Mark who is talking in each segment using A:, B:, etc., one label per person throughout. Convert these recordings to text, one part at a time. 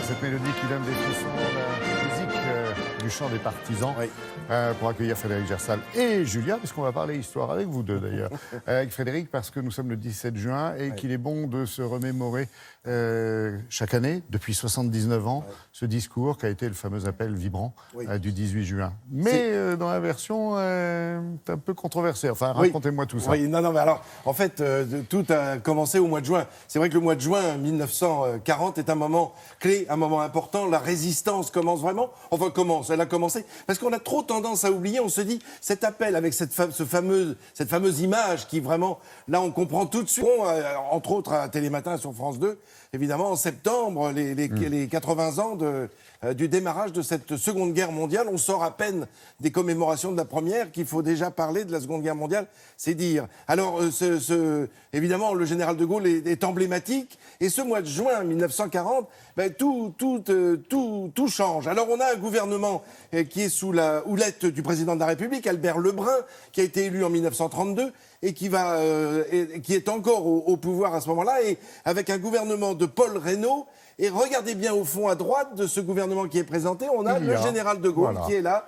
A: cette mélodie qui donne des frissons, la musique du chant des partisans, oui. Pour accueillir Frédéric Gersal et Julia, puisqu'on va parler histoire avec vous deux d'ailleurs. Avec Frédéric, parce que nous sommes le 17 juin et qu'il est bon de se remémorer chaque année, depuis 79 ans, ce discours qui a été le fameux appel vibrant du 18 juin. Mais dans la version un peu controversée. Enfin, racontez-moi tout ça.
B: Oui, non, mais alors, en fait, tout a commencé au mois de juin. C'est vrai que le mois de juin 1940 est un moment clé, un moment important. La résistance commence vraiment. Enfin, elle a commencé. Parce qu'on a trop tendance à oublier. On se dit, cet appel avec cette fameuse image qui vraiment, là, on comprend tout de suite. Entre autres, à Télématin sur France 2, évidemment, en septembre, les 80 ans du démarrage de cette Seconde Guerre mondiale. On sort à peine des commémorations de la Première qu'il faut déjà parler de la Seconde Guerre mondiale, c'est dire. Alors, évidemment, le général de Gaulle est emblématique. Et ce mois de juin 1940, tout change. Alors, on a un gouvernement qui est sous la houlette du président de la République, Albert Lebrun, qui a été élu en 1932 et qui est encore au pouvoir à ce moment-là, et avec un gouvernement de Paul Reynaud. Et regardez bien au fond à droite de ce gouvernement qui est présenté, on a le général de Gaulle qui est là.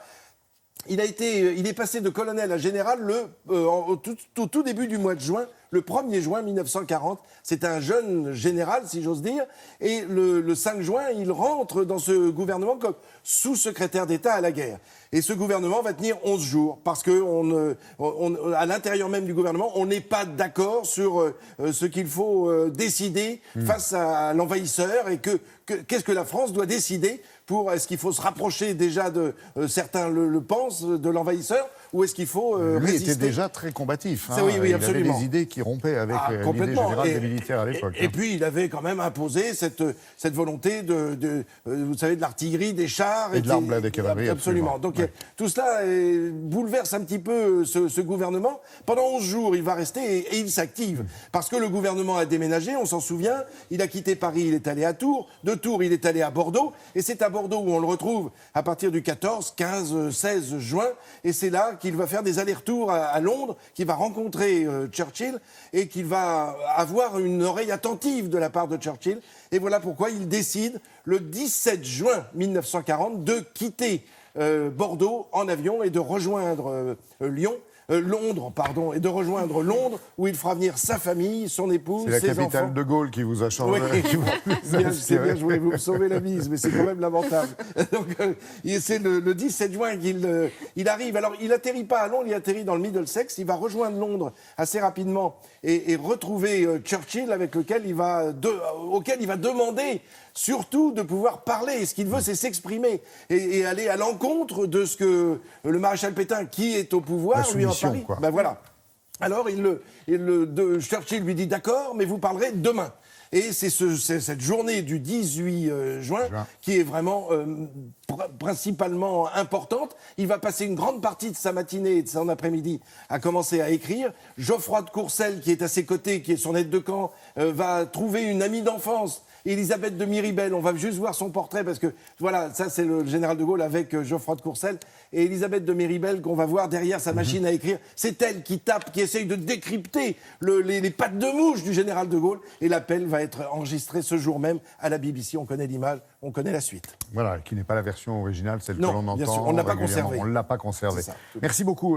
B: Il est passé de colonel à général au tout début du mois de juin, le 1er juin 1940. C'est un jeune général, si j'ose dire. Et le 5 juin, il rentre dans ce gouvernement comme sous-secrétaire d'État à la guerre. Et ce gouvernement va tenir 11 jours, parce que à l'intérieur même du gouvernement, on n'est pas d'accord sur ce qu'il faut décider face à l'envahisseur, et qu'est-ce que la France doit décider est-ce qu'il faut se rapprocher déjà certains le pensent, de l'envahisseur, ou est-ce qu'il faut résister?
A: Il était déjà très combatif.
B: Oui, absolument.
A: Il avait des idées qui rompaient avec l'idée générale des militaires à l'époque.
B: Et puis, il avait quand même imposé cette volonté vous savez, de l'artillerie, des chars...
A: Et de l'arme de cavalerie.
B: Absolument. Donc, tout cela bouleverse un petit peu ce gouvernement. Pendant 11 jours, il va rester et il s'active. Parce que le gouvernement a déménagé, on s'en souvient. Il a quitté Paris, il est allé à Tours. De Tours, il est allé à Bordeaux. Et c'est à Bordeaux où on le retrouve à partir du 14, 15, 16 juin. Et c'est là qu'il va faire des allers-retours à Londres, qu'il va rencontrer Churchill et qu'il va avoir une oreille attentive de la part de Churchill. Et voilà pourquoi il décide, le 17 juin 1940, de quitter Bordeaux en avion et de rejoindre Londres, et de rejoindre Londres, où il fera venir sa famille, son épouse, ses enfants.
A: C'est la capitale de Gaulle qui vous a changé.
B: Oui. C'est bien, je voulais vous sauver la mise, mais c'est quand même lamentable. Donc, c'est le 17 juin qu'il arrive. Alors, il atterrit pas à Londres, il atterrit dans le Middlesex. Il va rejoindre Londres assez rapidement et retrouver Churchill, auquel il va demander surtout de pouvoir parler. Et ce qu'il veut, c'est s'exprimer et aller à l'encontre de ce que le maréchal Pétain, qui est au pouvoir, lui en Paris. Ben voilà. Alors, Churchill lui dit « D'accord, mais vous parlerez demain ». Et c'est cette journée du 18 juin qui est vraiment principalement importante. Il va passer une grande partie de sa matinée et de son après-midi à commencer à écrire. Geoffroy de Courcelles, qui est à ses côtés, qui est son aide de camp, va trouver une amie d'enfance, Élisabeth de Miribel. On va juste voir son portrait parce que, voilà, ça c'est le général de Gaulle avec Geoffroy de Courcelles. Et Élisabeth de Miribel, qu'on va voir derrière sa machine à écrire, c'est elle qui tape, qui essaye de décrypter les pattes de mouche du général de Gaulle. Et l'appel va être enregistré ce jour même à la BBC. On connaît l'image, on connaît la suite.
A: Voilà, qui n'est pas la version originale, celle que l'on entend.
B: Bien sûr, on ne l'a pas conservée.
A: On ne l'a pas conservée. Merci beaucoup.